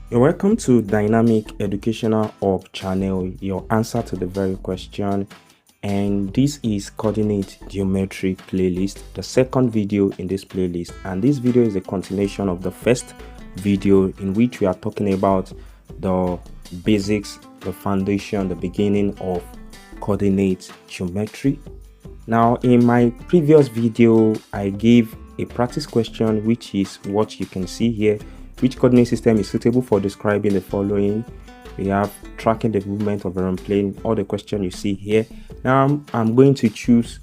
You're welcome to Dynamic Educational Hub channel, your answer to the very question. And this is Coordinate Geometry playlist, the second video in this playlist. And this video is a continuation of the first video in which we are talking about the basics, the foundation, the beginning of coordinate geometry. Now, in my previous video, I gave a practice question, which is what you can see here. Which coordinate system is suitable for describing the following? We have tracking the movement of aeroplane, all the question you see here. Now I'm going to choose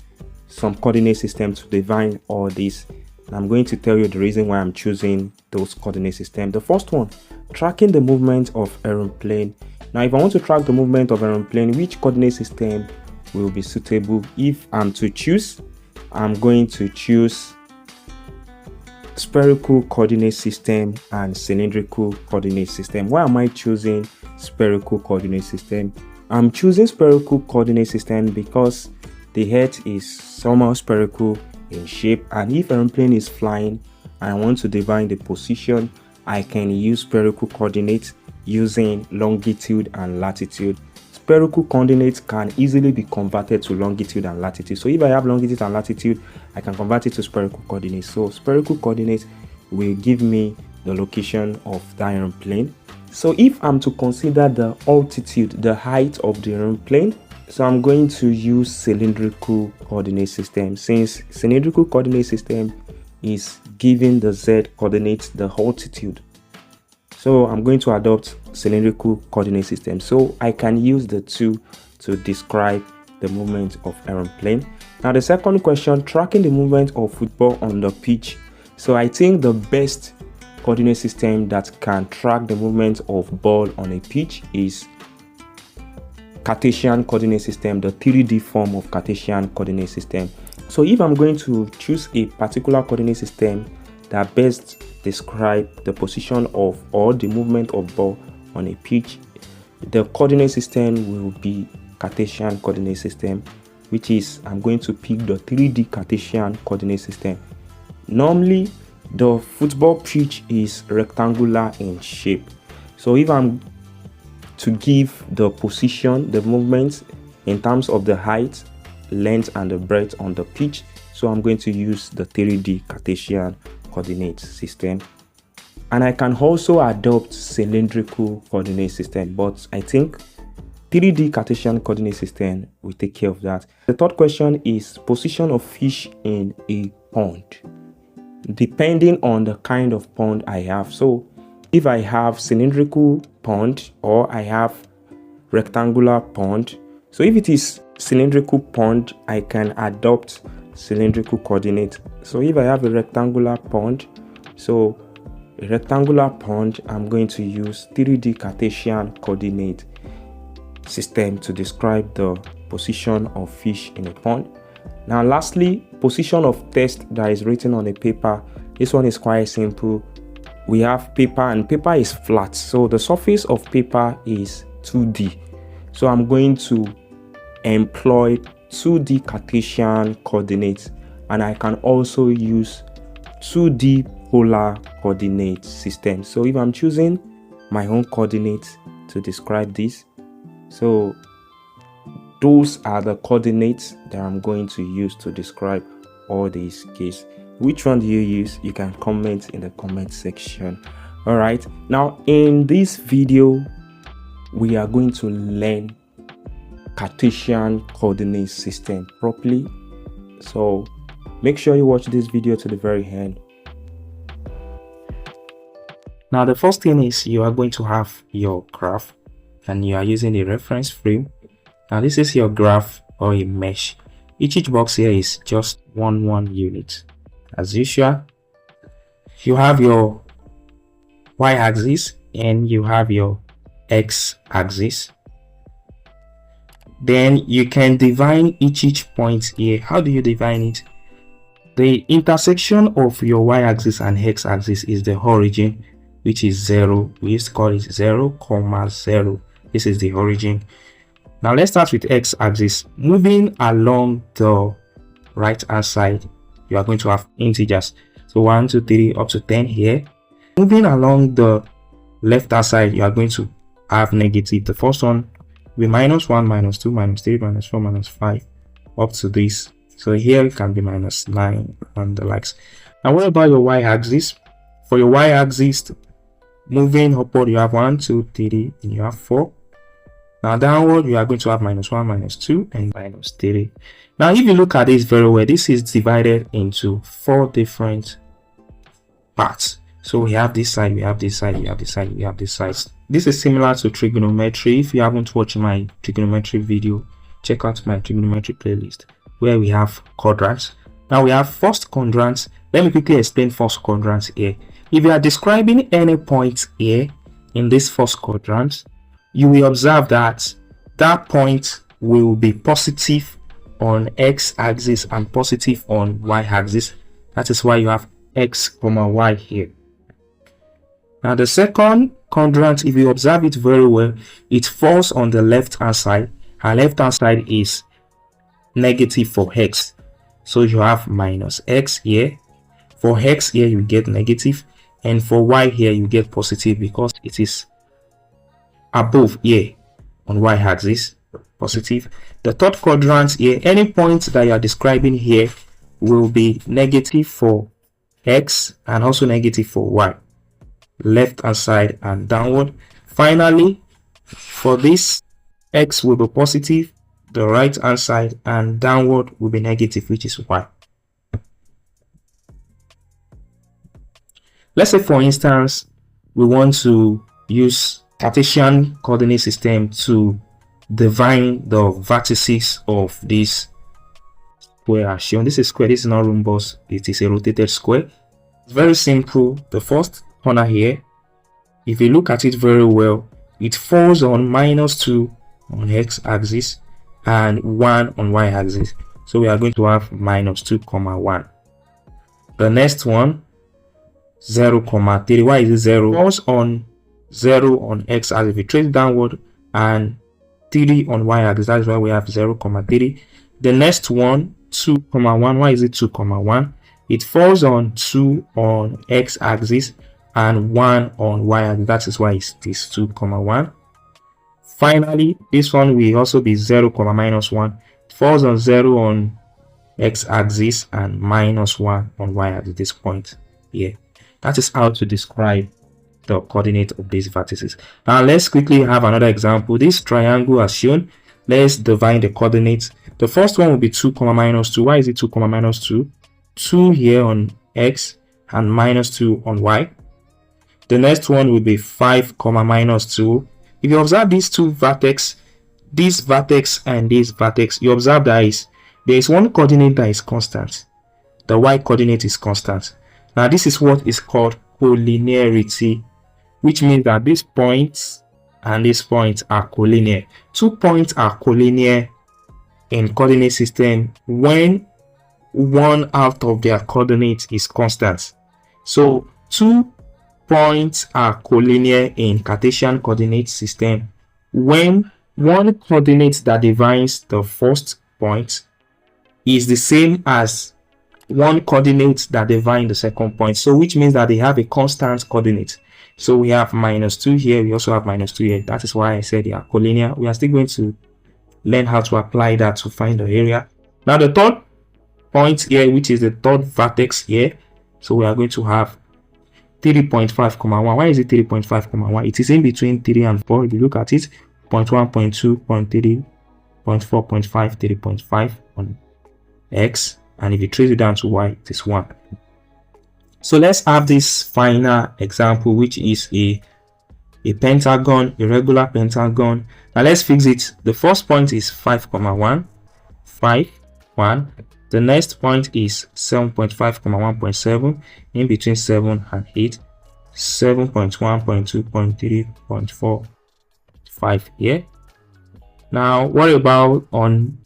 some coordinate system to define all this. And I'm going to tell you the reason why I'm choosing those coordinate systems. The first one, tracking the movement of aeroplane. Now if I want to track the movement of aeroplane, which coordinate system will be suitable? If I'm to choose, I'm going to choose spherical coordinate system and cylindrical coordinate system. Why am I choosing spherical coordinate system? I'm choosing spherical coordinate system because the earth is somehow spherical in shape, and if an airplane is flying and I want to define the position, I can use spherical coordinates using longitude and latitude. Spherical coordinates can easily be converted to longitude and latitude. So if I have longitude and latitude, I can convert it to spherical coordinates. So spherical coordinates will give me the location of the aeroplane. So if I'm to consider the altitude, the height of the aeroplane, so I'm going to use cylindrical coordinate system. Since cylindrical coordinate system is giving the z coordinates the altitude, so I'm going to adopt cylindrical coordinate system. So I can use the two to describe the movement of aeroplane. Now the second question, tracking the movement of football on the pitch. So I think the best coordinate system that can track the movement of ball on a pitch is Cartesian Coordinate System, the 3D form of Cartesian Coordinate System. So if I'm going to choose a particular coordinate system that best describe the position of or the movement of ball on a pitch, the coordinate system will be Cartesian Coordinate System, which is I'm going to pick the 3D Cartesian Coordinate System. Normally the football pitch is rectangular in shape, so if I'm to give the position, the movement in terms of the height, length and the breadth on the pitch, so I'm going to use the 3D Cartesian coordinate system. And I can also adopt cylindrical coordinate system, but I think 3D Cartesian coordinate system will take care of that. The third question is position of fish in a pond, depending on the kind of pond I have. So if I have cylindrical pond or I have rectangular pond, so if it is cylindrical pond, I can adopt cylindrical coordinate. So if I have a rectangular pond, so a rectangular pond, I'm going to use 3D Cartesian coordinate system to describe the position of fish in a pond. Now lastly, position of text that is written on a paper. This one is quite simple. We have paper and paper is flat, so the surface of paper is 2D. So I'm going to employ 2D Cartesian coordinates, and I can also use 2D polar coordinate system. So if I'm choosing my own coordinates to describe this, so those are the coordinates that I'm going to use to describe all these cases. Which one do you use? You can comment in the comment section. All right, now in this video we are going to learn Cartesian coordinate system properly, so make sure you watch this video to the very end. Now the first thing is you are going to have your graph and you are using a reference frame. Now this is your graph or a mesh. Each box here is just one unit. As usual, you have your y-axis and you have your x-axis. Then you can define each point here. How do you define it? The intersection of your y-axis and x-axis is the origin, which is 0. We used to call it 0, 0. This is the origin. Now let's start with x-axis. Moving along the right hand side, you are going to have integers. So 1, 2, 3 up to 10 here. Moving along the left hand side, you are going to have negative. The first one will be -1, -2, -3, -4, -5 up to this. So here it can be -9 and the likes. Now what about your y-axis? For your y-axis, moving upward, you have 1, 2, 3, and you have 4. Now downward, you are going to have -1, -2, and -3. Now if you look at this very well, this is divided into 4 different parts. So we have this side, we have this side, we have this side, we have this side. This is similar to trigonometry. If you haven't watched my trigonometry video, check out my trigonometry playlist where we have quadrants. Now we have first quadrant. Let me quickly explain first quadrant here. If you are describing any point here in this first quadrant, you will observe that that point will be positive on x-axis and positive on y-axis. That is why you have x, y here. Now the second quadrant, if you observe it very well, it falls on the left hand side. Our left hand side is negative for x, so you have -x here. For x here you get negative, and for y here you get positive because it is above here on y-axis, positive. The third quadrant here, any point that you are describing here will be negative for x and also negative for y, left hand side and downward. Finally, for this, x will be positive, the right hand side, and downward will be negative, which is y. Let's say, for instance, we want to use Cartesian coordinate system to define the vertices of this square as shown. This is square, this is not rhombus, it is a rotated square. It's very simple. The first corner here, if you look at it very well, it falls on -2 on x-axis and 1 on y-axis. So we are going to have -2, 1. The next one, 0, 3. Why is it 0? Falls on 0 on x-axis. If you trace downward, and 3 on y-axis. That is why we have 0, 3. The next one, 2, 1. Why is it 2, 1? It falls on 2 on x-axis and 1 on y-axis. That is why it is 2, 1. Finally, this one will also be 0, -1. It falls on 0 on x-axis and -1 on y-axis. This point here. That is how to describe the coordinate of these vertices. Now let's quickly have another example. This triangle as shown. Let's define the coordinates. The first one will be 2, -2. Why is it 2, -2? 2 here on x and -2 on y. The next one will be 5, -2. If you observe these two vertex, this vertex and this vertex, you observe that there is one coordinate that is constant. The y coordinate is constant. Now this is what is called collinearity, which means that these points and these points are collinear. 2 points are collinear in coordinate system when one out of their coordinates is constant. So 2 points are collinear in Cartesian coordinate system when one coordinate that defines the first point is the same as one coordinate that defines the second point. So which means that they have a constant coordinate. So we have -2 here, we also have -2 here. That is why I said they are collinear. We are still going to learn how to apply that to find the area. Now the third point here, which is the third vertex here, so we are going to have 3.5, 1. Why is it 3.5, 1? It is in between 3 and 4. If you look at it, 0.1, 0.2, 0.3, 0.4, 0.5, 3.5 on x, and if you trace it down to y, it is 1. So let's have this final example, which is a pentagon, a regular pentagon. Now let's fix it. The first point is 5, 1, 5, 1. The next point is 7.5, 1.7, in between 7 and 8, 7.1, 0.2, 0.3, 0.4, 5 here. Now what about on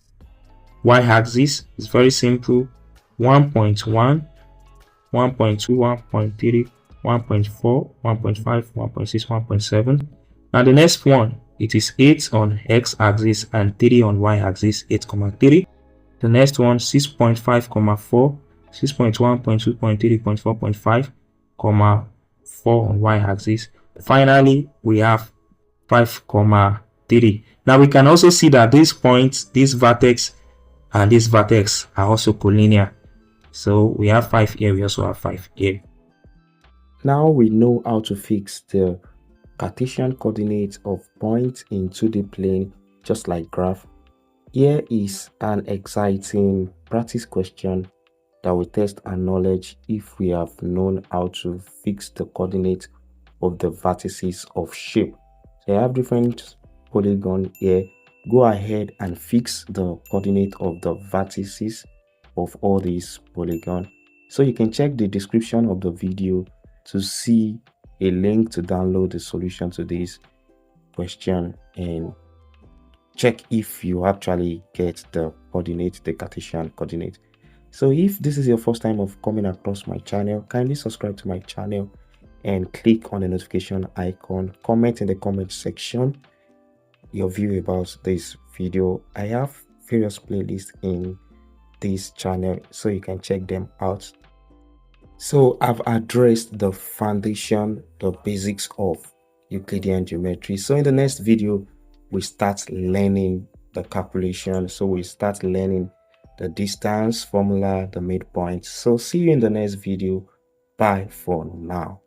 y-axis? It's very simple. 1.1, 1.2, 1.3, 1.4, 1.5, 1.6, 1.7. Now the next one, it is 8 on x-axis and 3 on y-axis, 8, 3. The next one, 6.5, 4, 6.1, 0.2, 0.3, 0.4, 0.5, 4 on y-axis, Finally, we have 5, comma 3. Now we can also see that these points, this vertex and this vertex are also collinear. So we have 5 here, we also have 5 here. Now we know how to fix the Cartesian coordinates of points in 2D plane, just like graph. Here is an exciting practice question that will test our knowledge if we have known how to fix the coordinates of the vertices of shape. So I have different polygon here. Go ahead and fix the coordinate of the vertices of all these polygon. So you can check the description of the video to see a link to download the solution to this question and check if you actually get the coordinate, the Cartesian coordinate. So if this is your first time of coming across my channel, kindly subscribe to my channel and click on the notification icon. Comment in the comment section your view about this video. I have various playlists in this channel so you can check them out. So I've addressed the foundation, the basics of Euclidean geometry. So in the next video, we start learning the calculation. So we start learning the distance formula, the midpoint. So see you in the next video. Bye for now.